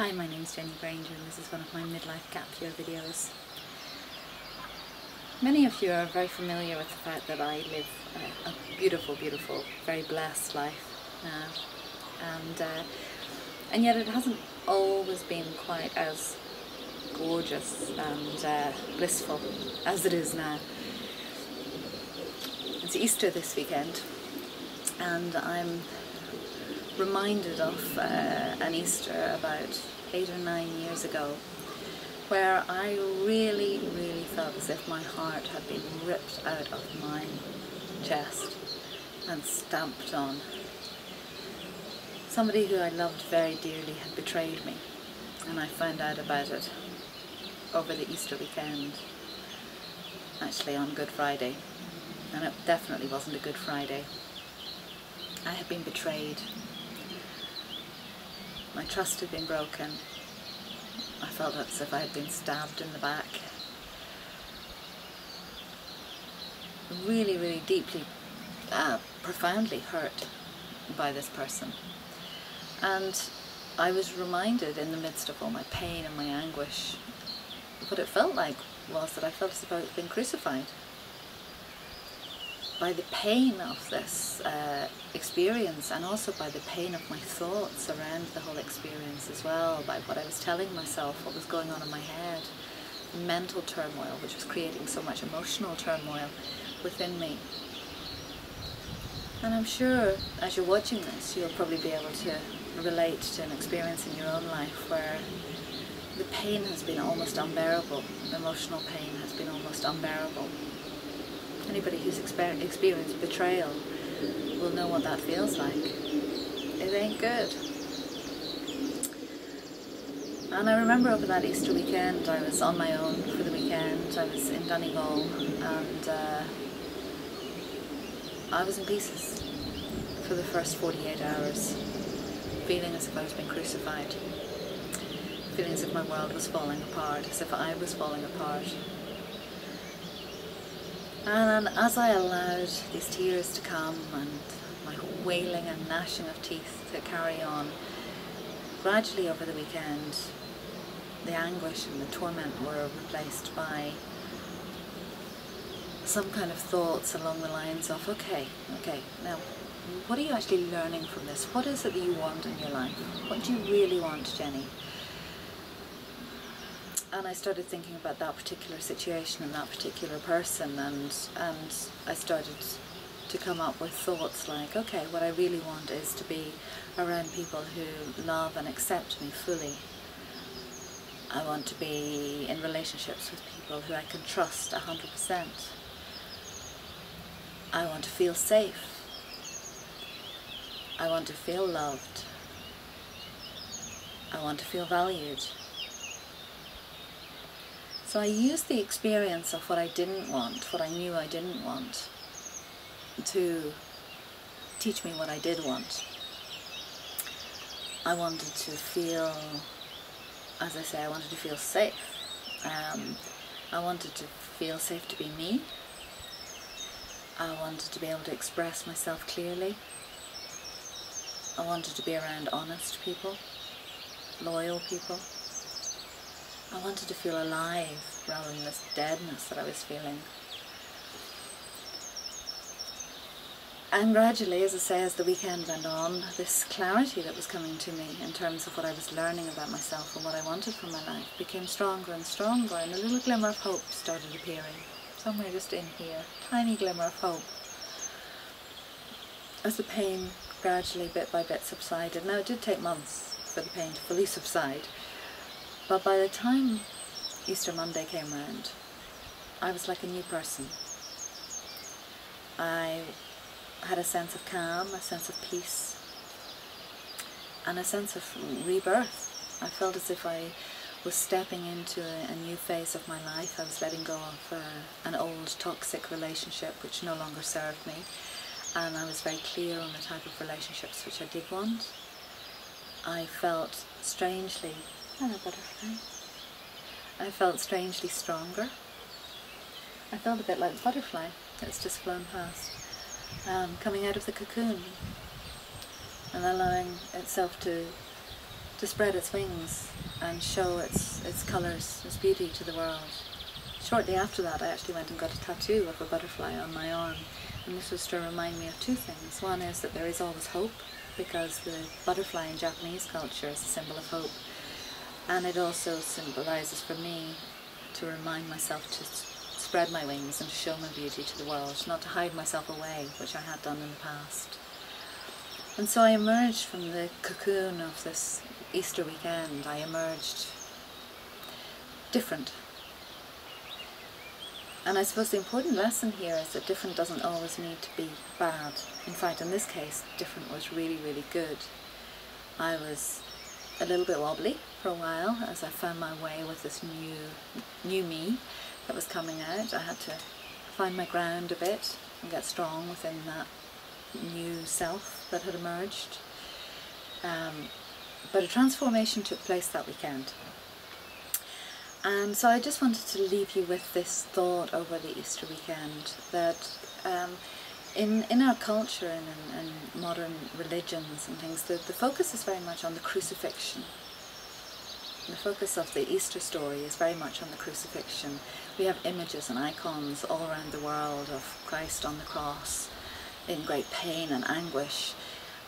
Hi, my name's Grainger and this is one of my midlife gap year videos. Many of you are very familiar with the fact that I live a beautiful, beautiful, very blessed life now, and yet it hasn't always been quite as gorgeous and blissful as it is now. It's Easter this weekend, and I'm reminded of an Easter about 8 or 9 years ago, where I really felt as if my heart had been ripped out of my chest and stamped on. Somebody who I loved very dearly had betrayed me, and I found out about it over the Easter weekend, actually on Good Friday, and it definitely wasn't a Good Friday. I had been betrayed. My trust had been broken. I felt as if I had been stabbed in the back. Really deeply, profoundly hurt by this person. And I was reminded in the midst of all my pain and my anguish, what it felt like was that I felt as if I had been crucified. By the pain of this experience, and also by the pain of my thoughts around the whole experience as well, by what I was telling myself, what was going on in my head, the mental turmoil which was creating so much emotional turmoil within me. And I'm sure as you're watching this you'll probably be able to relate to an experience in your own life where the pain has been almost unbearable, the emotional pain has been almost unbearable. Anybody who's experienced betrayal will know what that feels like. It ain't good. And I remember over that Easter weekend, I was on my own for the weekend. I was in Donegal, and I was in pieces for the first 48 hours, feeling as if I was being crucified, feeling as if my world was falling apart, as if I was falling apart. And as I allowed these tears to come and my wailing and gnashing of teeth to carry on, gradually over the weekend, the anguish and the torment were replaced by some kind of thoughts along the lines of, okay, now what are you actually learning from this? What is it that you want in your life? What do you really want, Jenny? And I started thinking about that particular situation and that particular person, and I started to come up with thoughts like, okay, what I really want is to be around people who love and accept me fully. I want to be in relationships with people who I can trust 100%. I want to feel safe. I want to feel loved. I want to feel valued. So I used the experience of what I didn't want, what I knew I didn't want, to teach me what I did want. I wanted to feel, as I say, I wanted to feel safe. I wanted to feel safe to be me. I wanted to be able to express myself clearly. I wanted to be around honest people, loyal people. I wanted to feel alive rather than this deadness that I was feeling. And gradually, as I say, as the weekend went on, this clarity that was coming to me in terms of what I was learning about myself and what I wanted from my life became stronger and stronger, and a little glimmer of hope started appearing, somewhere just in here, tiny glimmer of hope. As the pain gradually, bit by bit, subsided. Now, it did take months for the pain to fully subside. But by the time Easter Monday came around, I was like a new person. I had a sense of calm, a sense of peace, and a sense of rebirth. I felt as if I was stepping into a new phase of my life. I was letting go of an old toxic relationship which no longer served me, and I was very clear on the type of relationships which I did want. I felt strangely, hello butterfly, I felt strangely stronger. I felt a bit like a butterfly that's just flown past, coming out of the cocoon and allowing itself to to spread its wings and show its colours, its beauty to the world. Shortly after that I actually went and got a tattoo of a butterfly on my arm, and this was to remind me of two things. One is that there is always hope, because the butterfly in Japanese culture is a symbol of hope, and it also symbolises for me to remind myself to spread my wings and to show my beauty to the world, not to hide myself away, which I had done in the past. And so I emerged from the cocoon of this Easter weekend. I emerged different. And I suppose the important lesson here is that different doesn't always need to be bad. In fact, in this case, different was really, really good. I was a little bit wobbly for a while as I found my way with this new me that was coming out. I had to find my ground a bit and get strong within that new self that had emerged. But a transformation took place that weekend. And so I just wanted to leave you with this thought over the Easter weekend, that in our culture and in modern religions and things, the focus is very much on the crucifixion. The focus of the Easter story is very much on the crucifixion. We have images and icons all around the world of Christ on the cross in great pain and anguish.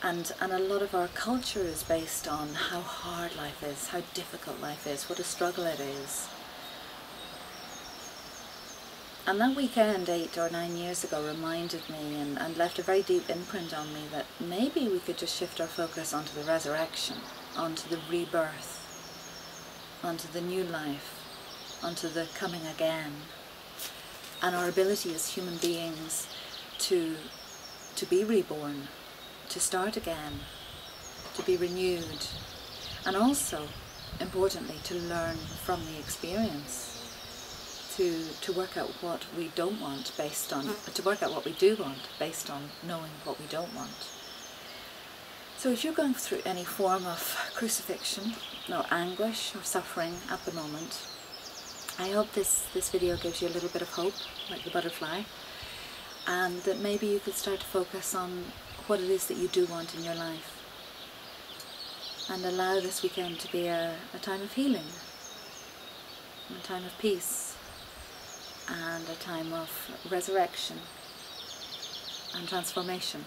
And a lot of our culture is based on how hard life is, how difficult life is, what a struggle it is. And that weekend 8 or 9 years ago reminded me and left a very deep imprint on me that maybe we could just shift our focus onto the resurrection, onto the rebirth, onto the new life, onto the coming again, and our ability as human beings to be reborn, to start again, to be renewed, and also, importantly, to learn from the experience, to work out what we don't want based on, to work out what we do want based on knowing what we don't want. So if you're going through any form of crucifixion or anguish or suffering at the moment, I hope this video gives you a little bit of hope, like the butterfly, and that maybe you could start to focus on what it is that you do want in your life, and allow this weekend to be a time of healing, a time of peace, and a time of resurrection and transformation,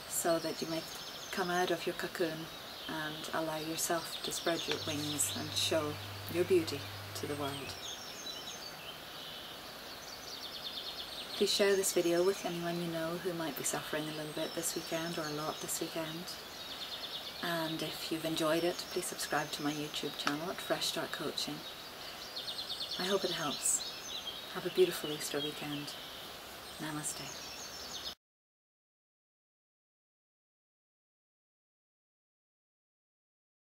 so that you may come out of your cocoon and allow yourself to spread your wings and show your beauty to the world. Please share this video with anyone you know who might be suffering a little bit this weekend, or a lot this weekend. And if you've enjoyed it, please subscribe to my YouTube channel at Fresh Start Coaching. I hope it helps. Have a beautiful Easter weekend. Namaste.